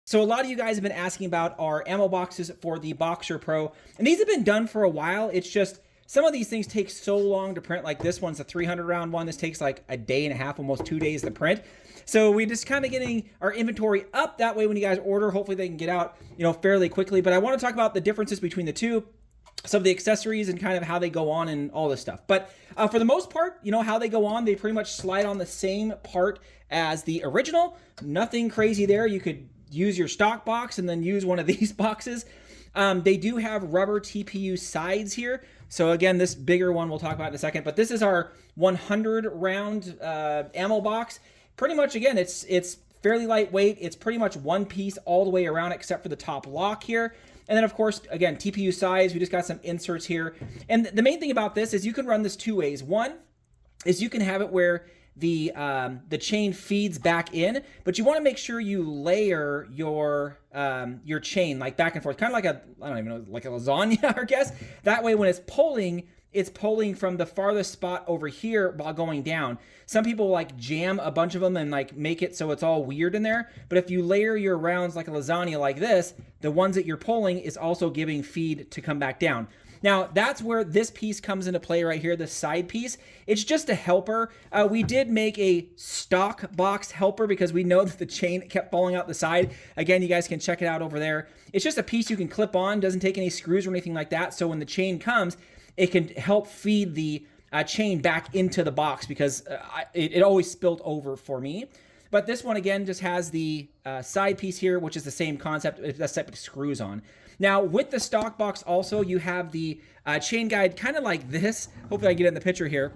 So a lot of you guys have been asking about our ammo boxes for the Boxer Pro, and these have been done for a while. It's just some of these things take so long to print. Like this one's a 300 round one. This takes like a day and a half, almost 2 days to print. So we just kind of getting our inventory up. That way when you guys order, hopefully they can get out, fairly quickly. But I want to talk about the differences between the two, some of the accessories and kind of how they go on and all this stuff. But for the most part, how they go on, they pretty much slide on the same part as the original. Nothing crazy there. You could use your stock box and then use one of these boxes. They do have rubber TPU sides here. So again, this bigger one we'll talk about in a second, but this is our 100 round ammo box. Pretty much, again, it's fairly lightweight. It's pretty much one piece all the way around except for the top lock here. And then of course, again, TPU size, we just got some inserts here. And the main thing about this is you can run this two ways. One is you can have it where the chain feeds back in, but you want to make sure you layer your chain like back and forth, kind of like I don't even know, like a lasagna, I guess. That way when it's pulling from the farthest spot over here while going down. Some people like jam a bunch of them and like make it so it's all weird in there. But if you layer your rounds like a lasagna like this, the ones that you're pulling is also giving feed to come back down. Now, that's where this piece comes into play right here, the side piece. It's just a helper. We did make a stock box helper because we know that the chain kept falling out the side. Again, you guys can check it out over there. It's just a piece you can clip on, doesn't take any screws or anything like that. So when the chain comes, it can help feed the chain back into the box because it always spilled over for me. But this one, again, just has the side piece here, which is the same concept, except it screws on. Now, with the stock box also, you have the chain guide kind of like this. Hopefully I get it in the picture here.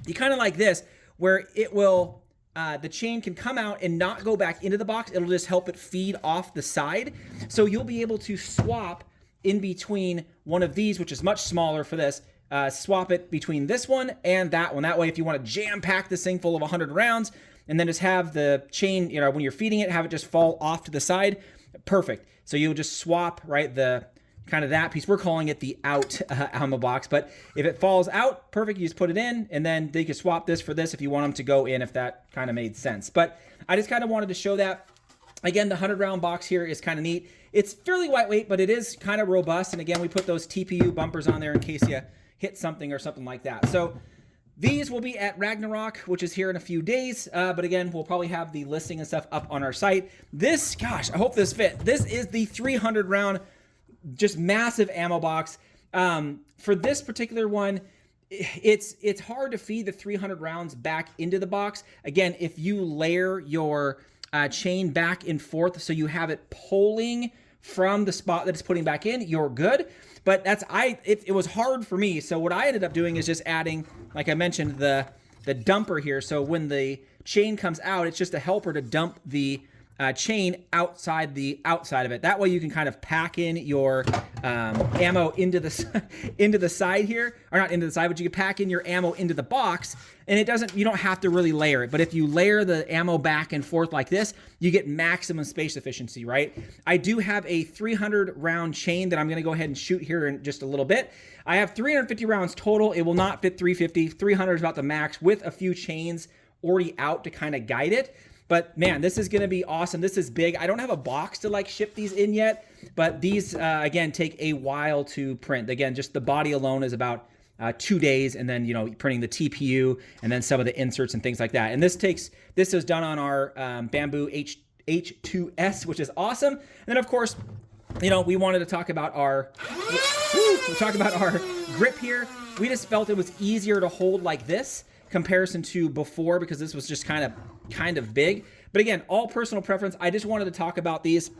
You kind of like this, where it will, the chain can come out and not go back into the box. It'll just help it feed off the side. So you'll be able to swap in between one of these, which is much smaller for this, swap it between this one and that one. That way, if you want to jam pack this thing full of 100 rounds and then just have the chain, when you're feeding it, have it just fall off to the side, perfect. So you'll just swap, right, the kind of that piece. We're calling it the out ammo box, but if it falls out, perfect, you just put it in, and then they can swap this for this if you want them to go in, if that kind of made sense. But I just kind of wanted to show that. Again, the 100 round box here is kind of neat. It's fairly lightweight, but it is kind of robust. And again, we put those TPU bumpers on there in case you hit something or something like that. So these will be at Ragnarok, which is here in a few days. But again, we'll probably have the listing and stuff up on our site. This, gosh, I hope this fit. This is the 300 round, just massive ammo box. For this particular one, it's hard to feed the 300 rounds back into the box. Again, if you layer your chain back and forth so you have it pulling from the spot that it's putting back in, you're good. But it was hard for me. So what I ended up doing is just adding, like I mentioned, the dumper here. So when the chain comes out, it's just a helper to dump the chain outside of it. That way you can kind of pack in your ammo into the side here, or not into the side, but you can pack in your ammo into the box, and you don't have to really layer it. But if you layer the ammo back and forth like this, you get maximum space efficiency, right? I do have a 300 round chain that I'm going to go ahead and shoot here in just a little bit. I have 350 rounds total. It will not fit 350. 300 is about the max with a few chains already out to kind of guide it. But man, this is going to be awesome. This is big. I don't have a box to like ship these in yet, but these, again, take a while to print. Again, just the body alone is about 2 days, and then, printing the TPU and then some of the inserts and things like that. And this is done on our Bamboo H2S, which is awesome. And then of course, we wanted to talk about our grip here. We just felt it was easier to hold like this comparison to before, because this was just kind of big. But again, all personal preference. I just wanted to talk about these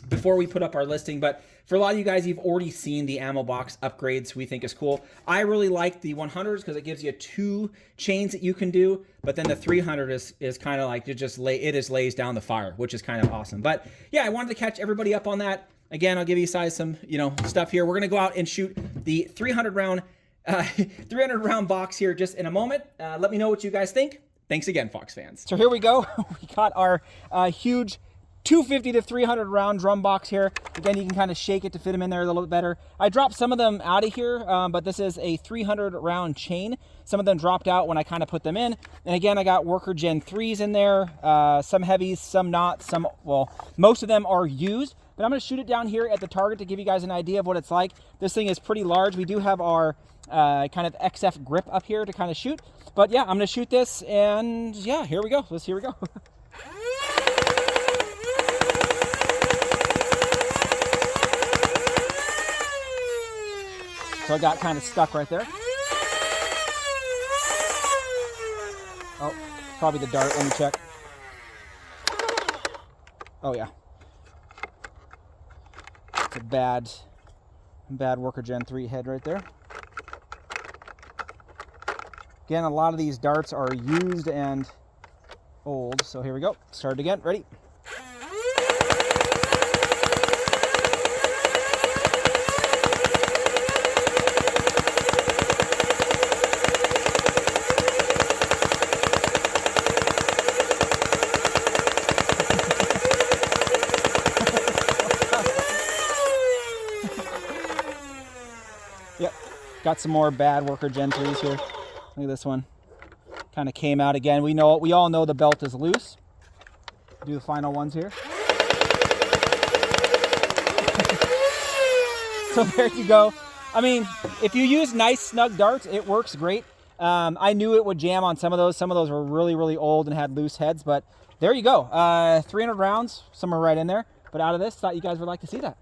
before we put up our listing. But for a lot of you guys, you've already seen the ammo box upgrades we think is cool. I really like the 100s because it gives you 2 chains that you can do. But then the 300 is kind of like it just lays down the fire, which is kind of awesome. But yeah, I wanted to catch everybody up on that. Again, I'll give you guys some stuff here. We're gonna go out and shoot the 300 round box here just in a moment. Let me know what you guys think. Thanks again, Fox fans. So here we go. We got our huge 250 to 300 round drum box here. Again, you can kind of shake it to fit them in there a little bit better. I dropped some of them out of here, but this is a 300 round chain. Some of them dropped out when I kind of put them in. And again, I got Worker Gen 3s in there, some heavies, some not, some, well, most of them are used. But I'm going to shoot it down here at the target to give you guys an idea of what it's like. This thing is pretty large. We do have our kind of XF grip up here to kind of shoot. But yeah, I'm going to shoot this, and yeah, here we go. Here we go. So I got kind of stuck right there. Oh, probably the dart. Let me check. Oh yeah. It's a bad Worker Gen 3 head right there. Again, a lot of these darts are used and old. So here we go. Start it again. Ready? Yep, got some more bad Worker Gen 3s here. Look at this one. Kind of came out again. We all know the belt is loose. Do the final ones here. So there you go. I mean, if you use nice snug darts, it works great. I knew it would jam on some of those. Some of those were really, really old and had loose heads, but there you go. 300 rounds, somewhere right in there. But out of this, thought you guys would like to see that.